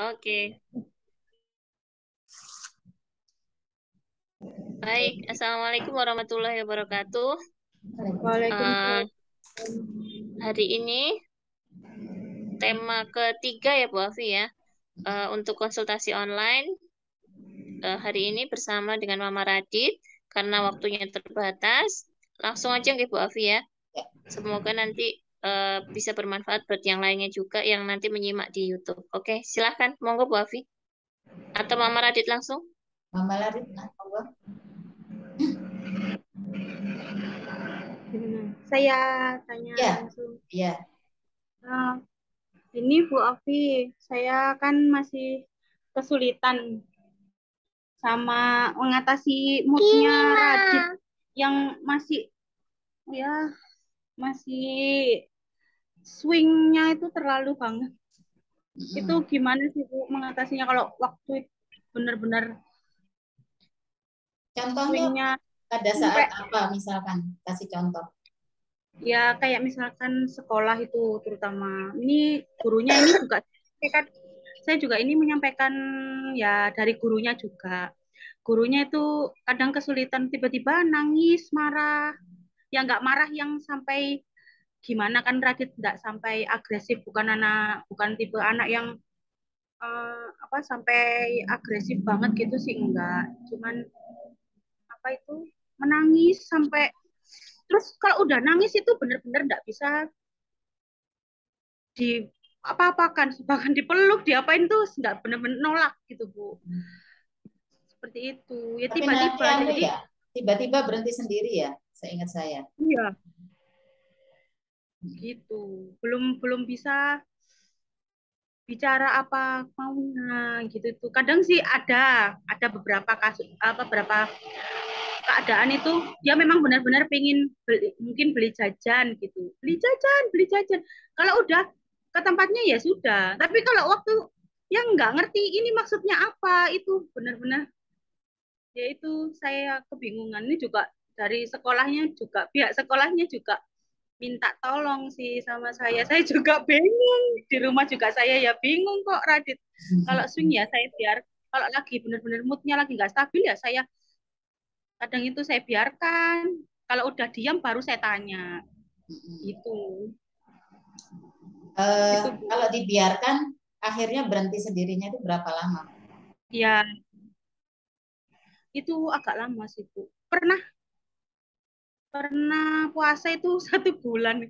Oke. Baik. Assalamualaikum warahmatullahi wabarakatuh. Waalaikumsalam. Eh, hari ini tema ketiga ya Bu Afi ya. Untuk konsultasi online hari ini bersama dengan Mama Radit karena waktunya terbatas. Langsung aja ke Bu Afi ya. Semoga nanti bisa bermanfaat buat yang lainnya juga yang nanti menyimak di YouTube. Oke, silahkan. Monggo Bu Afi. Atau Mama Radit langsung. Mama Larit, monggo. Saya tanya Ya, langsung. iya. Nah, ini Bu Afi, saya kan masih kesulitan sama mengatasi moodnya Radit yang masih ya masih swingnya itu terlalu banget. Itu gimana sih Bu mengatasinya kalau waktu itu benar-benar Contohnya swingnya pada saat sampai apa misalkan? Kasih contoh. ya kayak misalkan sekolah itu terutama ini gurunya ini juga kan saya juga ini menyampaikan ya dari gurunya itu kadang kesulitan tiba-tiba nangis marah ya nggak marah yang sampai gimana kan Radit nggak sampai agresif bukan tipe anak yang apa sampai agresif banget gitu sih enggak cuman apa itu menangis sampai terus kalau udah nangis itu benar-benar nggak bisa di apa-apakan bahkan dipeluk diapain tuh nggak benar-benar nolak gitu Bu seperti itu ya Tapi nanti tiba-tiba anu jadi ya, tiba-tiba berhenti sendiri ya, seingat saya. iya gitu belum belum bisa bicara apa maunya gitu tuh kadang sih ada beberapa kasus apa beberapa keadaan itu dia memang benar-benar pengen beli, mungkin beli jajan kalau udah ke tempatnya ya sudah tapi kalau waktu yang nggak ngerti ini maksudnya apa itu benar-benar ya itu saya kebingungan ini juga dari sekolahnya juga pihak sekolahnya juga minta tolong sih sama saya juga bingung di rumah juga saya ya bingung kok Radit kalau swing ya saya biar kalau lagi benar-benar moodnya lagi nggak stabil ya saya kadang itu saya biarkan kalau udah diam baru saya tanya gitu gitu Bu Kalau dibiarkan, akhirnya berhenti sendirinya itu berapa lama? ya itu agak lama sih Bu pernah pernah puasa itu 1 bulan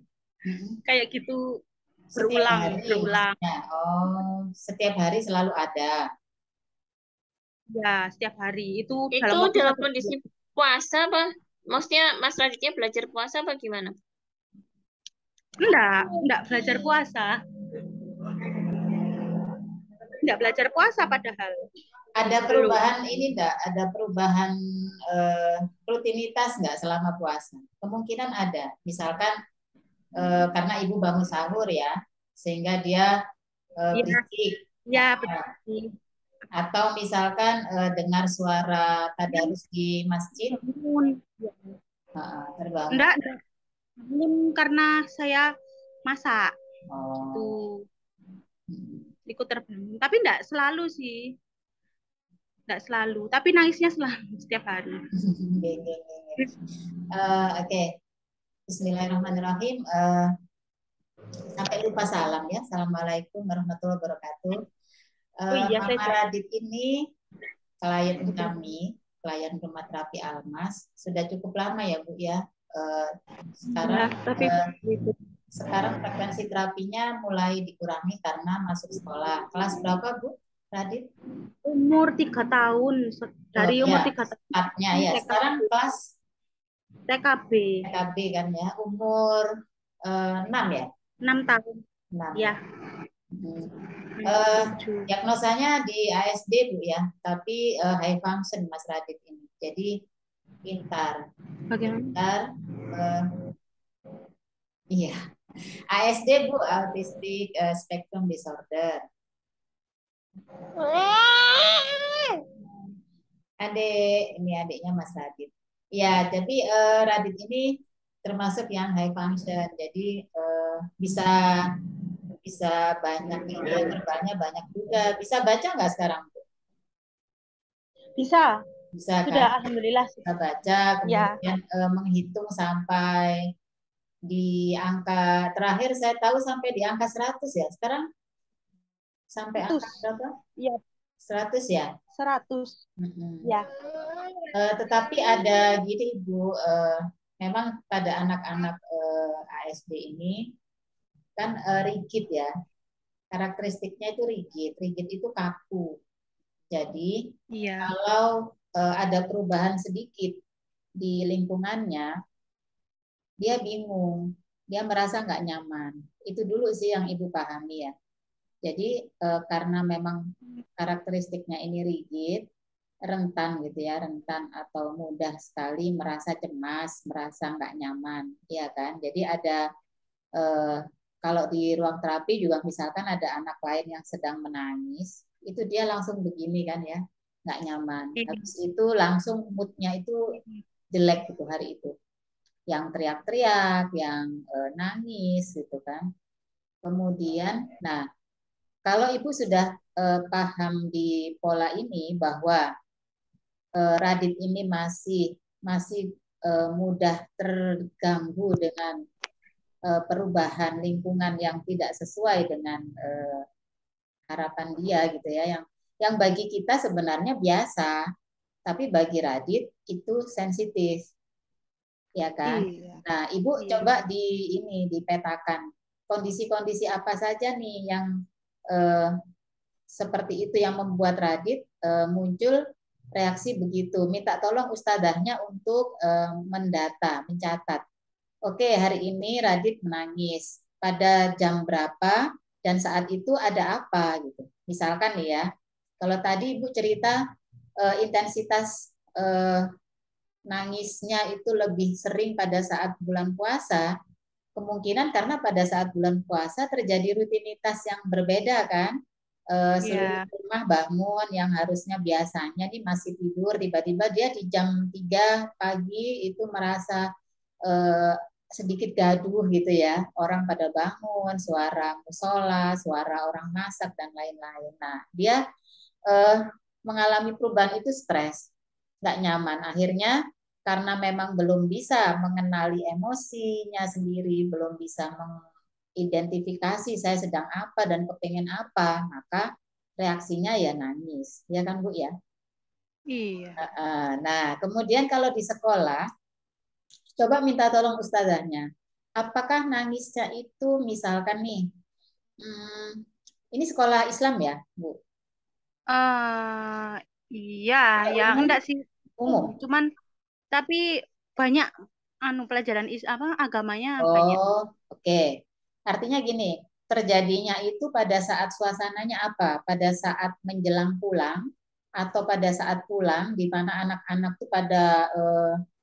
kayak gitu Setiap berulang hari berulang maksudnya. Oh, setiap hari selalu ada. ya setiap hari itu Itu dalam waktu dalam 1 bulan kondisi puasa apa? Maksudnya Mas Raditnya belajar puasa apa gimana? enggak belajar puasa enggak belajar puasa padahal Ada belum perubahan ini enggak? Ada perubahan rutinitas enggak selama puasa? Kemungkinan ada. Misalkan karena ibu bangun sahur ya, sehingga dia ya berisik. ya betul Atau misalkan dengar suara tadarus di masjid, bangun terbangun. enggak bangun karena saya masak gitu Oh. ikut terbangun tapi enggak selalu sih enggak selalu tapi nangisnya selalu setiap hari Oke. Bismillahirrahmanirrahim. Sampai lupa salam ya. Assalamualaikum warahmatullahi wabarakatuh. oh iya saya Mama Radit ini klien kami, klien rumah terapi Almas, sudah cukup lama ya Bu ya. ya Sekarang tapi sekarang frekuensi terapinya mulai dikurangi karena masuk sekolah. Kelas berapa Bu Radit? umur 3 tahun Oh dari umur ya, 3 tahun startnya ya. Sekarang TKB kelas TKB TKB kan ya. Umur 6 ya? 6 tahun 6. ya Eh, 7 diagnosanya di ASD Bu ya, tapi high function Mas Radit ini. Jadi pintar, bagaimana pintar. eh, iya, ASD Bu, Autistic Spectrum Disorder. Ini adiknya Mas Radit. Ya, jadi Radit ini termasuk yang high function. Jadi bisa bisa banyak ini, verbalnya banyak juga. Bisa baca nggak sekarang? Bisa, Bisa kan? sudah alhamdulillah. Bisa baca, Ya, kemudian menghitung sampai di angka terakhir saya tahu sampai di angka 100 ya. Sekarang sampai angka 100. berapa? Ya, 100 ya. 100. Mm-mm. Ya. Tetapi ada gini Ibu, memang pada anak-anak ASD ini kan rigid ya. Karakteristiknya itu rigid. Rigid itu kaku. Jadi Iya. kalau ada perubahan sedikit di lingkungannya, dia bingung, dia merasa nggak nyaman. Itu dulu sih yang Ibu pahami ya. Jadi karena memang karakteristiknya ini rigid, rentan gitu ya, rentan atau mudah sekali merasa cemas, merasa nggak nyaman, ya kan? Jadi ada eh, kalau di ruang terapi juga misalkan ada anak lain yang sedang menangis, itu dia langsung begini kan ya, nggak nyaman. Habis itu langsung moodnya itu jelek gitu hari itu, yang teriak-teriak, yang nangis gitu kan. Kemudian, nah kalau ibu sudah paham di pola ini bahwa Radit ini masih masih mudah terganggu dengan perubahan lingkungan yang tidak sesuai dengan harapan dia gitu ya, yang bagi kita sebenarnya biasa, tapi bagi Radit itu sensitif, ya kan? Iya. Nah, ibu Iya. coba dipetakan kondisi-kondisi apa saja nih yang eh, seperti itu yang membuat Radit muncul reaksi begitu. Minta tolong ustadzahnya untuk mendata, mencatat. Oke, hari ini Radit menangis. Pada jam berapa dan saat itu ada apa gitu. Misalkan nih ya, kalau tadi Ibu cerita intensitas nangisnya itu lebih sering pada saat bulan puasa, kemungkinan karena pada saat bulan puasa terjadi rutinitas yang berbeda kan. Seluruh Iya. rumah bangun yang harusnya biasanya nih masih tidur, tiba-tiba dia di jam 3 pagi itu merasa eh, sedikit gaduh gitu ya. Orang pada bangun, suara musola, suara orang masak dan lain-lain. Nah, dia eh, mengalami perubahan itu stres, nggak nyaman. Akhirnya karena memang belum bisa mengenali emosinya sendiri, belum bisa mengidentifikasi saya sedang apa dan kepengen apa, maka reaksinya ya nangis, ya kan Bu ya. Iya. Nah, kemudian kalau di sekolah, coba minta tolong ustazahnya. Apakah nangisnya itu misalkan nih, hmm, ini sekolah Islam ya, Bu? Iya, Atau ya umum? enggak sih. Umum. Cuman tapi banyak pelajaran apa agamanya banyak. Oh, oke. Artinya gini, terjadinya itu pada saat suasananya apa? Pada saat menjelang pulang atau pada saat pulang di mana anak-anak tuh pada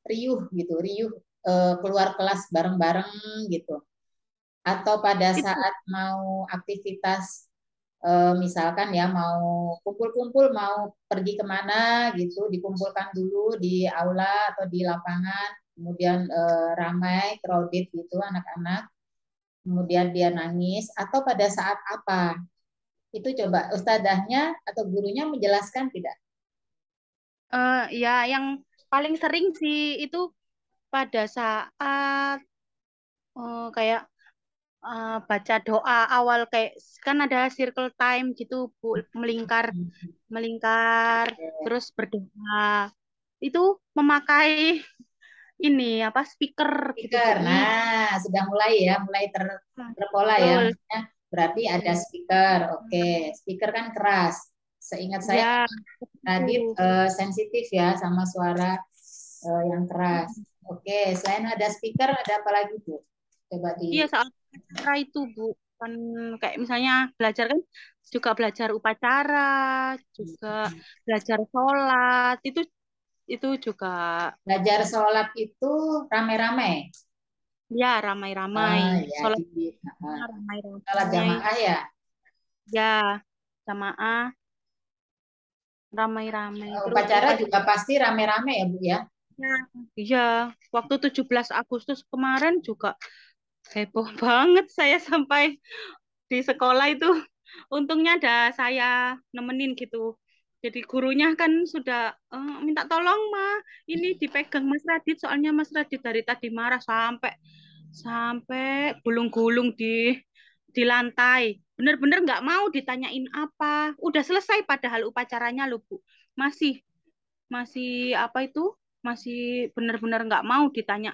riuh gitu, riuh keluar kelas bareng-bareng gitu. Atau pada Itu saat mau aktivitas misalkan ya mau kumpul-kumpul mau pergi kemana gitu dikumpulkan dulu di aula atau di lapangan kemudian ramai crowded gitu anak-anak kemudian dia nangis atau pada saat apa itu coba ustadzahnya atau gurunya menjelaskan tidak. ya yang paling sering sih itu pada saat kayak baca doa awal kayak kan ada circle time gitu Bu, melingkar melingkar terus berdoa itu memakai ini apa speaker gitu Bu. Speaker. Nah, sudah mulai ya, mulai terpola ya. Betul. Maksudnya berarti ada Hmm. speaker. Oke, speaker kan keras. Seingat saya Ya, Radit itu. sensitif ya sama suara yang keras. Oke, selain ada speaker, ada apa lagi Bu? Coba Iya, di soal upacara itu, Bu. Kan kayak misalnya belajar kan juga belajar upacara, juga belajar sholat, itu juga belajar sholat itu rame-rame. ya ramai-ramai. Ah, ya Sholatnya di sholat ramai-ramai. jamaah ya. Ya, jamaah ramai-ramai. Terus Upacara upacara juga pasti rame-rame ya Bu ya. iya, waktu 17 Agustus kemarin juga heboh banget saya sampai di sekolah itu untungnya ada saya nemenin gitu. Jadi gurunya kan sudah minta tolong Ma, ini dipegang Mas Radit soalnya Mas Radit dari tadi marah sampai sampai gulung-gulung di lantai. Bener-bener nggak mau ditanyain apa. Udah selesai padahal upacaranya loh Bu. Masih masih apa itu? Masih bener-bener nggak mau ditanya.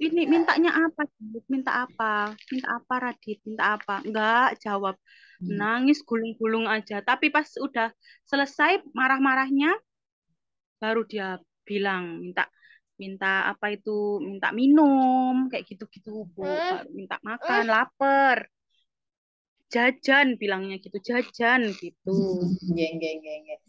Ini mintanya apa? Minta apa? Minta apa Radit? Minta apa? Enggak jawab. Nangis gulung-gulung aja. Tapi pas udah selesai marah-marahnya, baru dia bilang minta minta apa itu? Minta minum kayak gitu-gitu Bu. Baru minta makan, lapar. Jajan bilangnya gitu, jajan gitu. Geng, geng, geng, geng.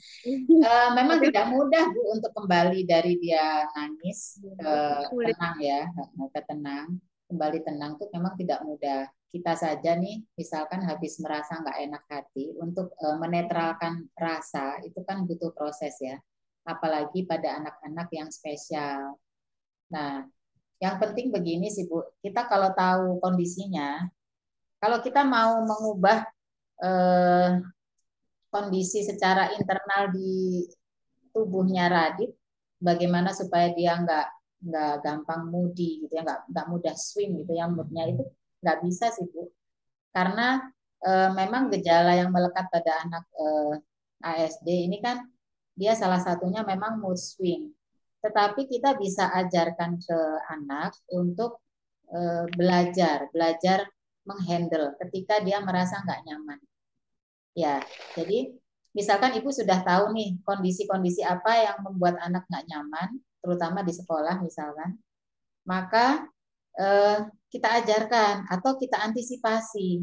Memang Tapi tidak mudah Bu untuk kembali dari dia nangis ke sulit. tenang ya, ke tenang, kembali tenang tuh memang tidak mudah. Kita saja nih, misalkan habis merasa nggak enak hati, untuk menetralkan rasa itu kan butuh proses ya, apalagi pada anak-anak yang spesial. Nah, yang penting begini sih Bu, kita kalau tahu kondisinya, kalau kita mau mengubah eh, kondisi secara internal di tubuhnya Radit, bagaimana supaya dia nggak gampang moody gitu ya, nggak mudah swing gitu ya moodnya itu nggak bisa sih Bu, karena memang gejala yang melekat pada anak ASD ini kan dia salah satunya memang mood swing. Tetapi kita bisa ajarkan ke anak untuk belajar menghandle ketika dia merasa nggak nyaman. Ya, jadi misalkan ibu sudah tahu nih kondisi-kondisi apa yang membuat anak nggak nyaman, terutama di sekolah misalkan, maka kita ajarkan atau kita antisipasi.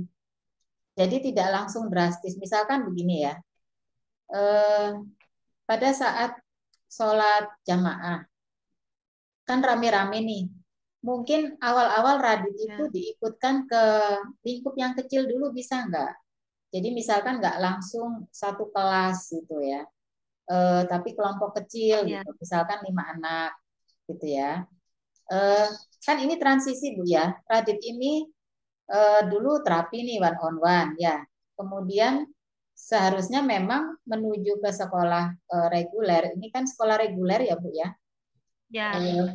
Jadi tidak langsung drastis. Misalkan begini ya, eh, pada saat sholat jamaah, kan rame-rame nih. Mungkin awal-awal Radit itu Ya, diikutkan ke lingkup yang kecil dulu bisa nggak? Jadi misalkan nggak langsung satu kelas gitu ya, tapi kelompok kecil ya, gitu, misalkan 5 anak gitu ya. Kan ini transisi Bu ya. Radit ini dulu terapi nih one on one ya. Kemudian seharusnya memang menuju ke sekolah reguler. Ini kan sekolah reguler ya Bu ya. ya. Eh,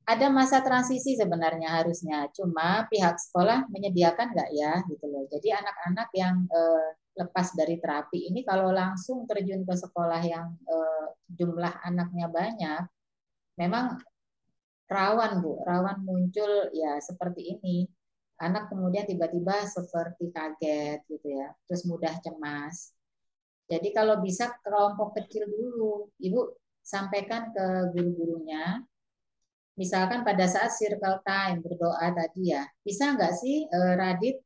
ada masa transisi sebenarnya harusnya. Cuma pihak sekolah menyediakan nggak ya gitu loh. Jadi anak-anak yang lepas dari terapi ini kalau langsung terjun ke sekolah yang jumlah anaknya banyak, memang rawan Bu, rawan muncul ya seperti ini. Anak kemudian tiba-tiba seperti kaget gitu ya, terus mudah cemas. Jadi kalau bisa kelompok kecil dulu, Ibu sampaikan ke guru-gurunya, misalkan pada saat circle time berdoa tadi ya, bisa nggak sih Radit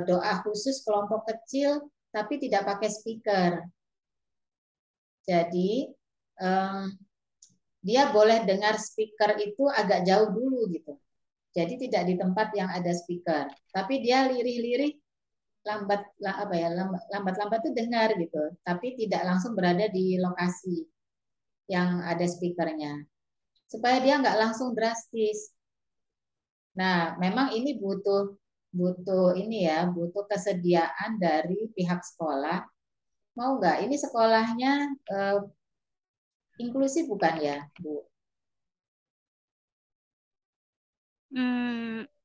doa khusus kelompok kecil tapi tidak pakai speaker. Jadi um, dia boleh dengar speaker itu agak jauh dulu gitu. Jadi tidak di tempat yang ada speaker, tapi dia lirih-lirih lambat apa ya lambat-lambat tuh dengar gitu, tapi tidak langsung berada di lokasi yang ada speakernya, supaya dia nggak langsung drastis. Nah, memang ini butuh butuh ini ya, butuh kesediaan dari pihak sekolah. Mau nggak? Ini sekolahnya eh, inklusif bukan ya, Bu?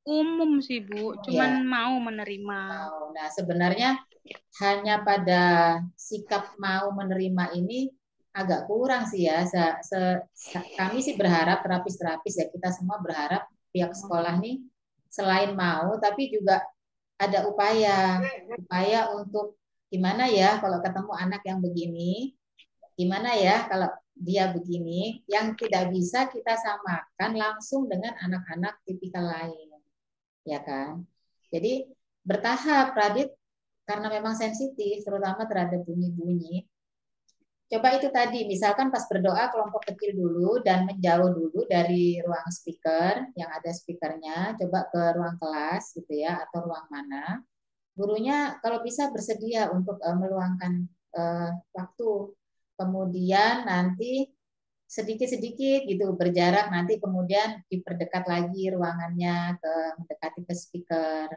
Umum sih Bu, Oh cuman ya, mau menerima. mau. Nah, sebenarnya hanya pada sikap mau menerima ini agak kurang sih ya. Kami sih berharap terapis-terapis ya, kita semua berharap pihak sekolah nih selain mau tapi juga ada upaya untuk gimana ya kalau ketemu anak yang begini, gimana ya kalau dia begini, yang tidak bisa kita samakan langsung dengan anak-anak tipikal lain, ya kan? Jadi bertahap, Radit, karena memang sensitif, terutama terhadap bunyi-bunyi. Coba itu tadi, misalkan pas berdoa kelompok kecil dulu dan menjauh dulu dari ruang speaker yang ada speakernya, coba ke ruang kelas gitu ya, atau ruang mana. Gurunya kalau bisa bersedia untuk meluangkan waktu. Kemudian nanti sedikit-sedikit gitu berjarak, nanti kemudian diperdekat lagi ruangannya ke mendekati ke speaker.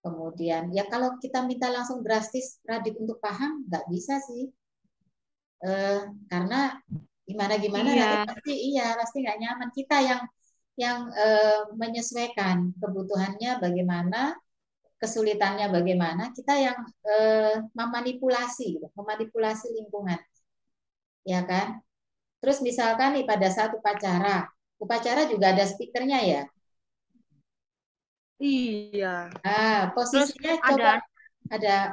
Kemudian ya kalau kita minta langsung drastis Radit untuk paham nggak bisa sih. Karena gimana nanti Iya, pasti nggak nyaman. Kita yang menyesuaikan kebutuhannya bagaimana, kesulitannya bagaimana, kita yang memanipulasi gitu, memanipulasi lingkungan, ya kan? Terus misalkan nih pada saat upacara juga ada speakernya ya. iya. Terus Posisinya ada coba ada yang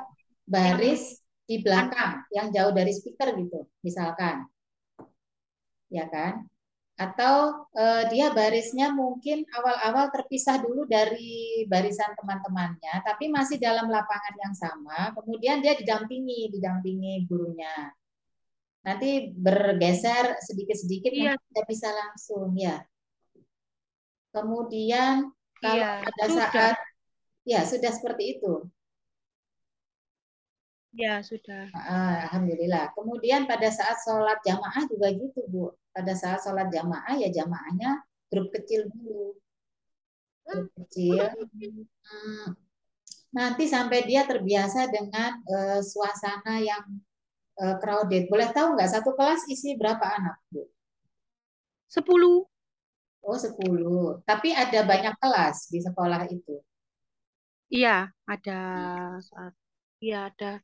baris di an- belakang yang jauh dari speaker gitu, misalkan, ya kan? Atau dia barisnya mungkin awal-awal terpisah dulu dari barisan teman-temannya, tapi masih dalam lapangan yang sama. Kemudian dia didampingi gurunya. Nanti bergeser sedikit-sedikit, iya, nanti tidak bisa langsung ya. Kemudian iya, kalau pada sudah. saat ya sudah seperti itu. Ya, sudah. Alhamdulillah. Kemudian pada saat sholat jamaah juga gitu, Bu. Pada saat sholat jamaah ya jamaahnya grup kecil dulu. Grup kecil. Hmm, Nanti sampai dia terbiasa dengan suasana yang crowded. Boleh tahu nggak satu kelas isi berapa anak, Bu? 10. Oh, 10. Tapi ada banyak kelas di sekolah itu. Iya, ada saat. Iya, ada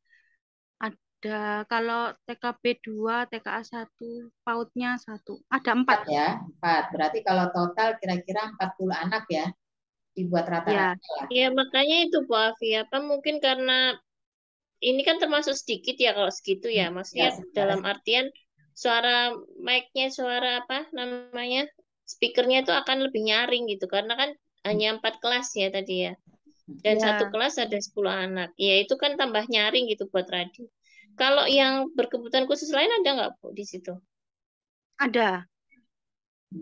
kalau TKB 2, TKA 1, PAUD-nya 1. Ada 4. 4 ya, 4. Berarti kalau total kira-kira 40 anak ya, dibuat Ya, rata-rata lah. Ya, makanya itu Bu Afi, apa mungkin karena ini kan termasuk sedikit ya kalau segitu ya. Ya, Maksudnya sebenarnya dalam artian suara mic-nya, suara apa namanya, speakernya itu akan lebih nyaring gitu. Karena kan hanya 4 kelas ya tadi ya. Dan satu ya, kelas ada 10 anak. Ya itu kan tambah nyaring gitu buat radio. Kalau yang berkebutuhan khusus lain ada nggak Bu di situ? ada,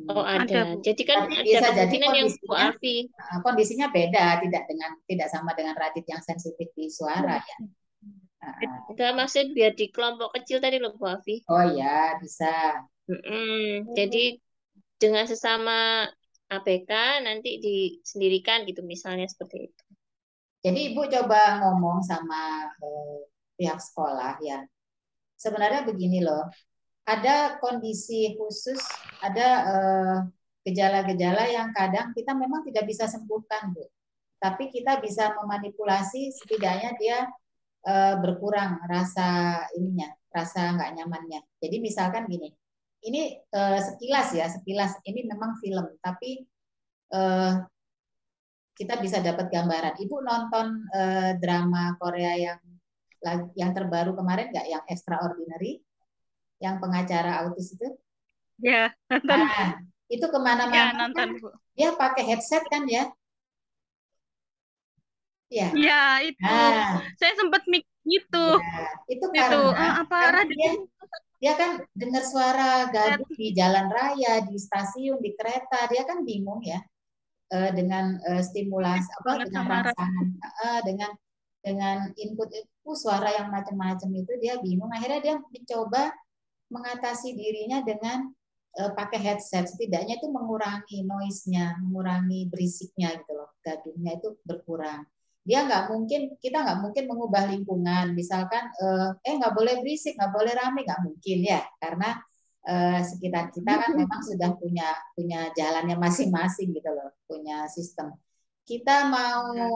Oh ada. ada, Bu. Jadi kan tapi ada bisa jadi kemungkinan yang Bu kondisinya Alfi. kondisinya beda, tidak sama dengan Radit yang sensitif di suara ya. Enggak, maksud biar di kelompok kecil tadi loh Bu Alfi. Oh ya, bisa. Jadi dengan sesama ABK nanti disendirikan gitu misalnya seperti itu. Jadi Ibu coba ngomong sama pihak sekolah ya. Sebenarnya begini loh, ada kondisi khusus, ada gejala-gejala yang kadang kita memang tidak bisa sembuhkan, Bu. Tapi kita bisa memanipulasi setidaknya dia berkurang rasa ininya, rasa nggak nyamannya. Jadi misalkan gini, ini sekilas ya, sekilas ini memang film, tapi eh, kita bisa dapat gambaran. Ibu nonton drama Korea yang terbaru kemarin nggak, yang Extraordinary, yang pengacara autis itu? Ya, nonton. Nah, itu Ya, kemana-mana kan nonton, Bu. dia pakai headset kan ya? Ya. Ya, itu. Nah, Saya sempat gitu. ya, itu Itu apa karena radio dia kan dengar suara set. gaduh di jalan raya, di stasiun, di kereta, dia kan bingung ya dengan stimulasi apa, Banget dengan sama radio. rangsangan, dengan input itu suara yang macam-macam itu dia bingung. Akhirnya dia mencoba mengatasi dirinya dengan pakai headset. Setidaknya itu mengurangi noise-nya, mengurangi berisiknya gitu loh, gaduhnya itu berkurang. Dia kita nggak mungkin mengubah lingkungan. Misalkan, nggak boleh berisik, nggak boleh rame, nggak mungkin ya, karena sekitar kita kan memang sudah punya punya jalannya masing-masing gitu loh, punya sistem. Kita mau Ya.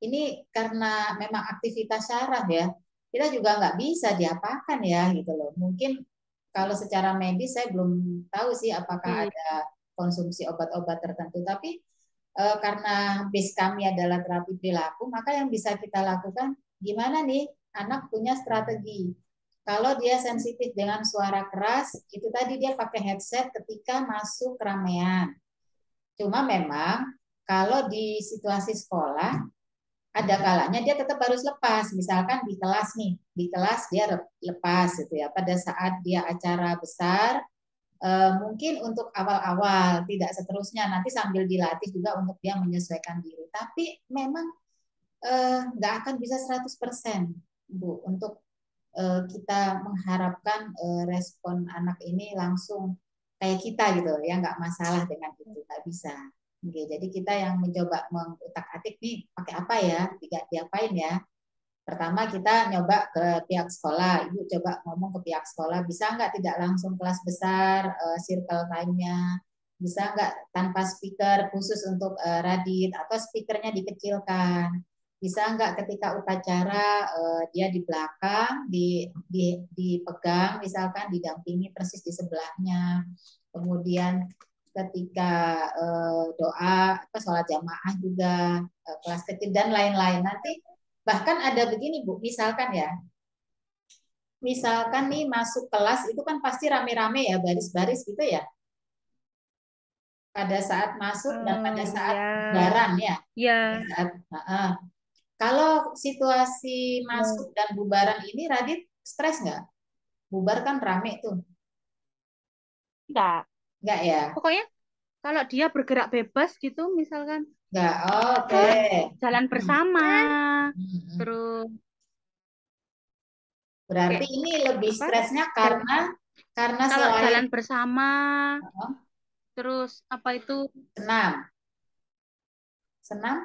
ini karena memang aktivitas syaraf ya, kita juga nggak bisa diapakan ya gitu loh. Mungkin kalau secara medis saya belum tahu sih apakah Iya. ada konsumsi obat-obat tertentu, tapi karena base kami adalah terapi perilaku, maka yang bisa kita lakukan gimana nih, anak punya strategi. Kalau dia sensitif dengan suara keras, itu tadi dia pakai headset ketika masuk keramaian. Cuma memang kalau di situasi sekolah, ada kalanya dia tetap harus lepas. Misalkan di kelas nih, di kelas dia lepas gitu ya. Pada saat dia acara besar, mungkin untuk awal-awal, tidak seterusnya. Nanti sambil dilatih juga untuk dia menyesuaikan diri. Tapi memang nggak akan bisa 100%, Bu, untuk kita mengharapkan respon anak ini langsung kayak kita gitu ya, nggak masalah dengan itu, nggak bisa. Oke, jadi kita yang mencoba mengutak-atik nih pakai apa ya, diapain ya. Pertama kita nyoba ke pihak sekolah, ibu coba ngomong ke pihak sekolah, bisa nggak tidak langsung kelas besar, circle time-nya, bisa nggak tanpa speaker khusus untuk Radit, atau speakernya dikecilkan, bisa nggak ketika upacara dia di belakang, dipegang, misalkan didampingi persis di sebelahnya, kemudian ketika doa, sholat jamaah juga, kelas kecil dan lain-lain. Nanti bahkan ada begini Bu, misalkan nih masuk kelas itu kan pasti rame-rame ya, baris-baris gitu ya. Pada saat masuk dan pada saat Ya, bubaran ya. ya, Kalau situasi masuk dan bubaran ini Radit stres nggak? Bubar kan rame tuh. enggak. Nggak ya? Pokoknya kalau dia bergerak bebas gitu, misalkan Nggak, oke. jalan bersama, Hmm. terus Berarti kayak ini lebih apa? stresnya Jalan, karena kalau selain jalan bersama, terus apa itu? senam, senam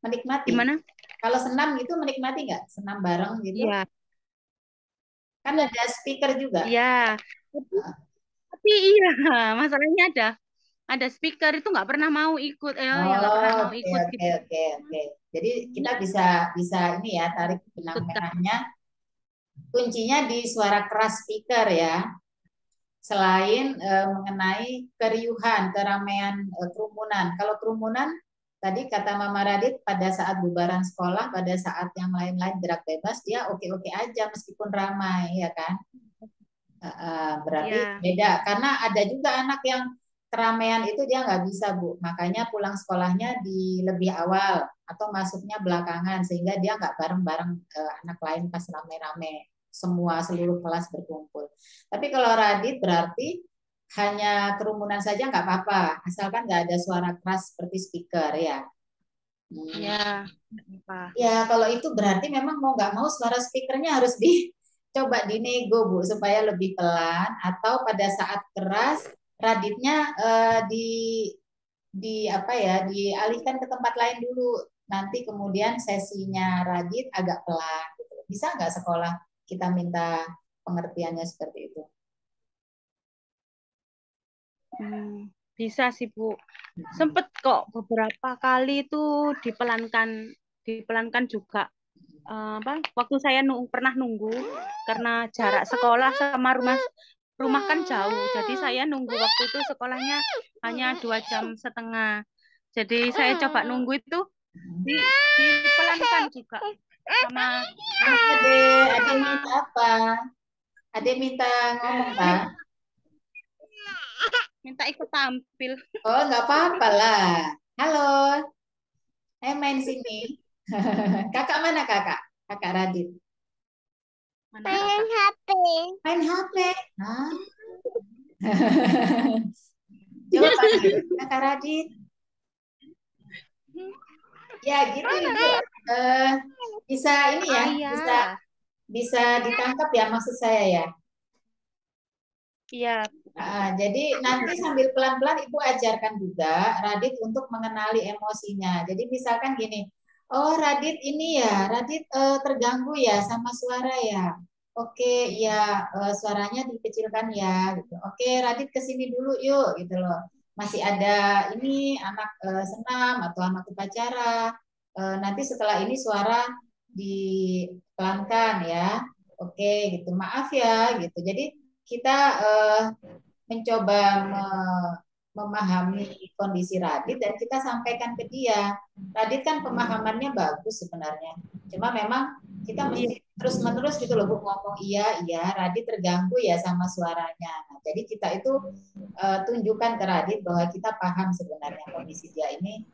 menikmati. Gimana? Kalau senam gitu menikmati nggak? Senam bareng gitu? Iya, Kan ada speaker juga. iya. Tapi iya, masalahnya ada speaker itu nggak pernah mau ikut, ya nggak pernah Oh, mau oke, ikut oke, gitu. oke, oke. Jadi kita bisa bisa ini ya, tarik benang Ikut kan? merahnya. Kuncinya di suara keras speaker ya. Selain mengenai keriuhan, keramaian, kerumunan. Kalau kerumunan, tadi kata Mama Radit, pada saat bubaran sekolah, pada saat yang lain-lain gerak bebas, dia oke-oke aja meskipun ramai, ya kan? Berarti Iya. beda. Karena ada juga anak yang keramaian itu dia nggak bisa, Bu. Makanya pulang sekolahnya di lebih awal atau masuknya belakangan, sehingga dia nggak bareng-bareng anak lain pas rame-rame. Semua seluruh kelas berkumpul. Tapi kalau Radit berarti hanya kerumunan saja nggak apa-apa, asalkan nggak ada suara keras seperti speaker ya. Iya, apa? Ya, kalau itu berarti memang mau nggak mau suara speakernya harus dicoba dinego, Bu, supaya lebih pelan, atau pada saat keras raditnya di apa ya, dialihkan ke tempat lain dulu. Nanti kemudian sesinya radit agak pelan gitu. Bisa nggak sekolah kita minta pengertiannya seperti itu? Bisa sih Bu. Sempet kok beberapa kali itu dipelankan, dipelankan juga. Apa? Waktu saya pernah nunggu karena jarak sekolah sama rumah kan jauh. Jadi saya nunggu waktu itu sekolahnya hanya 2 jam setengah. Jadi saya coba nunggu itu dipelankan juga sama Kenapa, Ade minta apa? Ade minta ngomong, Pak? minta ikut tampil. Oh, nggak apa-apa lah. Halo, main sini. Kakak mana kakak? Kakak Radit. Main HP. Main HP. Hah? Coba panggil kakak Radit. Ya gitu Ibu. Bisa ini ya, bisa Ayah. bisa ditangkap ya maksud saya ya. Iya. Jadi nanti sambil pelan-pelan Ibu ajarkan juga Radit untuk mengenali emosinya. Jadi misalkan gini, oh Radit ini ya, Radit terganggu ya sama suara ya. Oke, ya suaranya dikecilkan ya, gitu. Oke, Radit kesini dulu yuk, gitu loh. Masih ada ini anak senam atau anak upacara. Nanti setelah ini suara dipelankan ya. Oke, gitu. Maaf ya, gitu. Jadi kita mencoba memahami kondisi Radit dan kita sampaikan ke dia. Radit kan pemahamannya bagus sebenarnya. Cuma memang kita mesti terus-menerus gitu loh Bu ngomong iya, iya, Radit terganggu ya sama suaranya. Nah, jadi kita itu tunjukkan ke Radit bahwa kita paham sebenarnya kondisi dia ini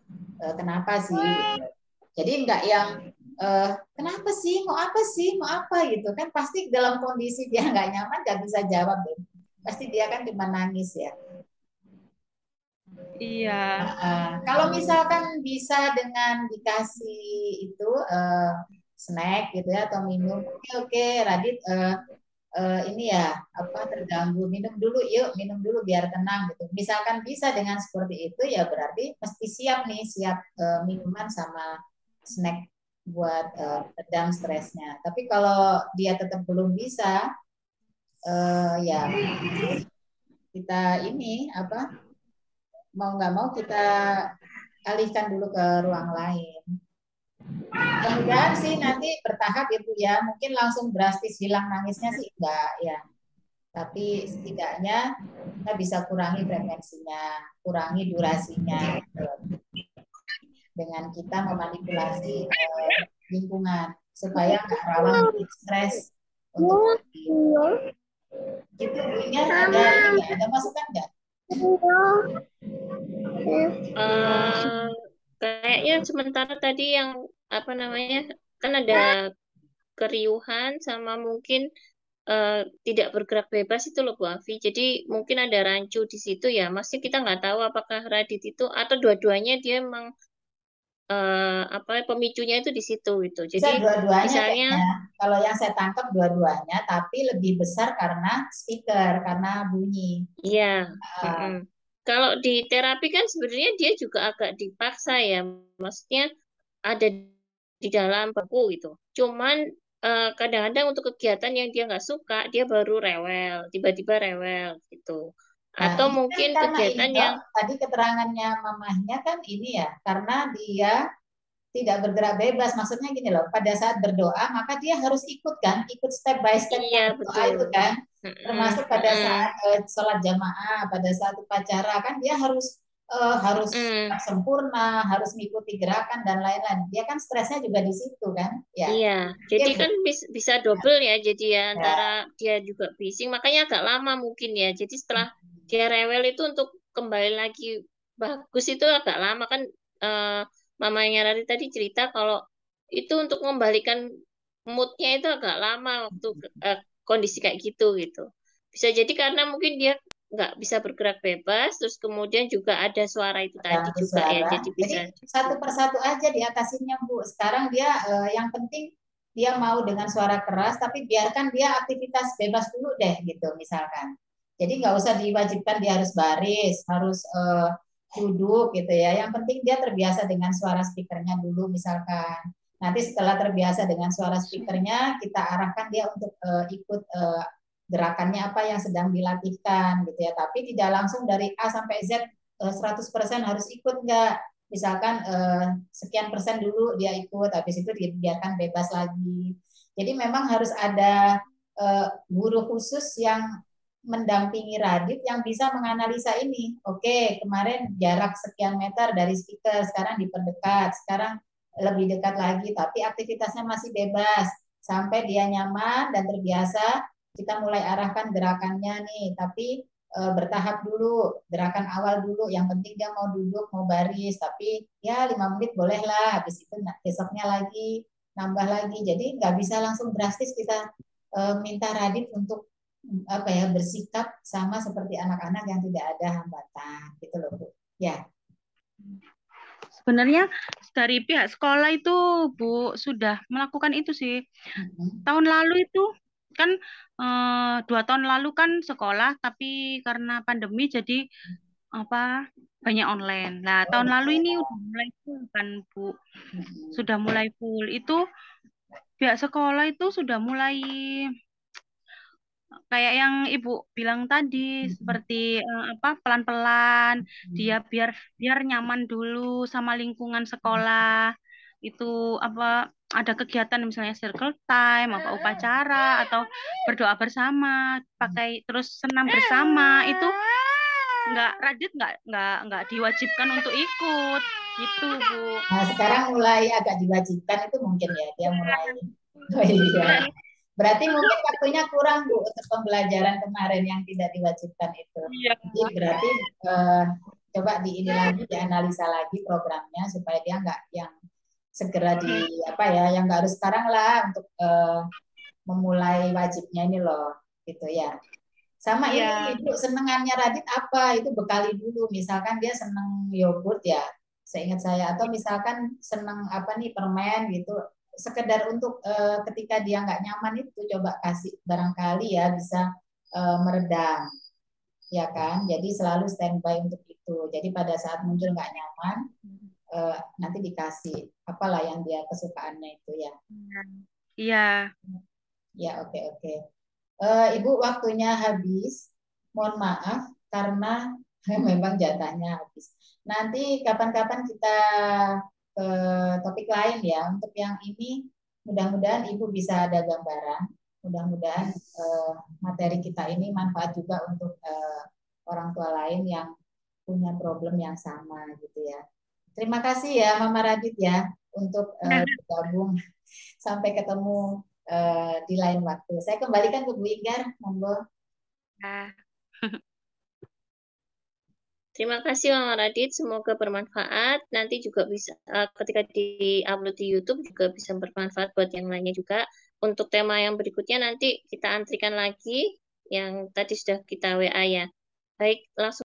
kenapa sih. Gitu. Jadi enggak yang kenapa sih, mau apa sih, mau apa gitu kan pasti dalam kondisi dia nggak nyaman nggak bisa jawab deh. Pasti dia kan cuma nangis ya. Iya. Kalau misalkan bisa dengan dikasih itu snack gitu ya atau minum, oke oke Radit ini ya apa terganggu, minum dulu yuk, minum dulu biar tenang gitu. Misalkan bisa dengan seperti itu ya berarti mesti siap nih, siap minuman sama snack buat redam stresnya. Tapi kalau dia tetap belum bisa, ya kita ini apa mau nggak mau kita alihkan dulu ke ruang lain. Mudah-mudahan sih nanti bertahap itu ya, mungkin langsung drastis hilang nangisnya sih enggak ya. Tapi setidaknya kita bisa kurangi frekuensinya, kurangi durasinya gitu. Dengan kita memanipulasi lingkungan supaya nggak rawan bikin stres untuk nanti. Gitu Bu Ingat, ada ini nggak? Ada masukan nggak? Kayaknya sementara tadi yang apa namanya kan ada keriuhan sama mungkin tidak bergerak bebas itu loh Bu Afi. Jadi mungkin ada rancu di situ ya. Masih kita nggak tahu apakah Radit itu atau dua-duanya dia memang apa pemicunya itu di situ gitu. Bisa Jadi dua-duanya misalnya kayaknya. Kalau yang saya tangkap dua-duanya, tapi lebih besar karena speaker, karena bunyi. iya. Uh, Kalau di terapi kan sebenarnya dia juga agak dipaksa ya. Maksudnya ada di dalam buku gitu. Cuman kadang-kadang untuk kegiatan yang dia nggak suka, dia baru rewel, tiba-tiba rewel gitu. Nah, Atau ini kan mungkin karena ini kegiatan toh, yang tadi keterangannya mamahnya kan ini ya, karena dia tidak bergerak bebas. Maksudnya gini loh, pada saat berdoa maka dia harus ikut kan, ikut step by stepnya iya berdoa betul. itu kan. Mm-mm, Termasuk pada mm-mm, saat sholat jamaah, pada saat upacara kan dia harus mm. sempurna, harus mengikuti gerakan dan lain-lain. Dia kan stresnya juga di situ kan, ya. Iya, Dia jadi kan bu- bisa double ya, jadi ya antara ya, dia juga bising, makanya agak lama mungkin ya. Jadi setelah dia rewel itu untuk kembali lagi bagus itu agak lama kan. eh, Mamanya Rari tadi cerita kalau itu untuk mengembalikan moodnya itu agak lama waktu kondisi kayak gitu gitu. Bisa jadi karena mungkin dia nggak bisa bergerak bebas, terus kemudian juga ada suara itu tadi ganggu juga ya, suara. jadi Jadi bisa. satu persatu aja diatasinnya Bu. Sekarang dia yang penting dia mau dengan suara keras, tapi biarkan dia aktivitas bebas dulu deh gitu misalkan. Jadi nggak usah diwajibkan dia harus baris, harus duduk gitu ya. Yang penting dia terbiasa dengan suara speakernya dulu misalkan. Nanti setelah terbiasa dengan suara speakernya, kita arahkan dia untuk ikut gerakannya apa yang sedang dilatihkan gitu ya. Tapi tidak langsung dari A sampai Z 100% harus ikut nggak? Misalkan sekian persen dulu dia ikut, habis itu dibiarkan bebas lagi. Jadi memang harus ada guru khusus yang mendampingi Radit yang bisa menganalisa ini. Oke, kemarin jarak sekian meter dari speaker, sekarang diperdekat, sekarang lebih dekat lagi, tapi aktivitasnya masih bebas. Sampai dia nyaman dan terbiasa, kita mulai arahkan gerakannya nih, tapi bertahap dulu, gerakan awal dulu. Yang penting dia mau duduk, mau baris, tapi ya 5 menit bolehlah. Habis itu besoknya lagi, nambah lagi. Jadi nggak bisa langsung drastis kita minta Radit untuk apa ya bersikap sama seperti anak-anak yang tidak ada hambatan gitu loh Bu. Ya. Sebenarnya dari pihak sekolah itu Bu sudah melakukan itu sih. Tahun lalu itu kan 2 tahun lalu kan sekolah, tapi karena pandemi jadi apa banyak online. Nah, Oh, tahun lalu ini ya. udah mulai full kan Bu. Sudah mulai full. Itu pihak sekolah itu sudah mulai kayak yang Ibu bilang tadi seperti apa pelan-pelan dia biar biar nyaman dulu sama lingkungan sekolah. Itu apa ada kegiatan misalnya circle time, apa upacara atau berdoa bersama, pakai terus senam bersama itu nggak Radit nggak diwajibkan untuk ikut gitu Bu. Nah, sekarang mulai agak diwajibkan itu mungkin ya dia mulai. Oh iya. Berarti mungkin waktunya kurang Bu untuk pembelajaran kemarin yang tidak diwajibkan itu. Iya. Jadi berarti coba di ini lagi dianalisa lagi programnya supaya dia nggak yang segera di apa ya yang nggak harus sekarang lah untuk memulai wajibnya ini loh gitu ya. Sama Iya. ini Ibu senengannya Radit apa? Itu bekali dulu. Misalkan dia seneng yogurt ya, seingat saya. Atau misalkan seneng apa nih permen gitu. sekedar untuk ketika dia nggak nyaman itu coba kasih barangkali ya bisa meredam, ya kan? Jadi selalu standby untuk itu. Jadi pada saat muncul nggak nyaman, nanti dikasih apalah yang dia kesukaannya itu ya. Iya. Ya, oke, oke. Ibu waktunya habis. Mohon maaf karena memang jatahnya habis. Nanti kapan-kapan kita ke topik lain ya. Untuk yang ini mudah-mudahan Ibu bisa ada gambaran. Mudah-mudahan materi kita ini manfaat juga untuk orang tua lain yang punya problem yang sama gitu ya. Terima kasih ya Mama Radit ya untuk bergabung. Sampai ketemu di lain waktu. Saya kembalikan ke Bu Inggar, monggo. Nah, Terima kasih Mama Radit, semoga bermanfaat. Nanti juga bisa ketika di-upload di YouTube juga bisa bermanfaat buat yang lainnya juga. Untuk tema yang berikutnya nanti kita antrikan lagi yang tadi sudah kita WA ya. Baik, langsung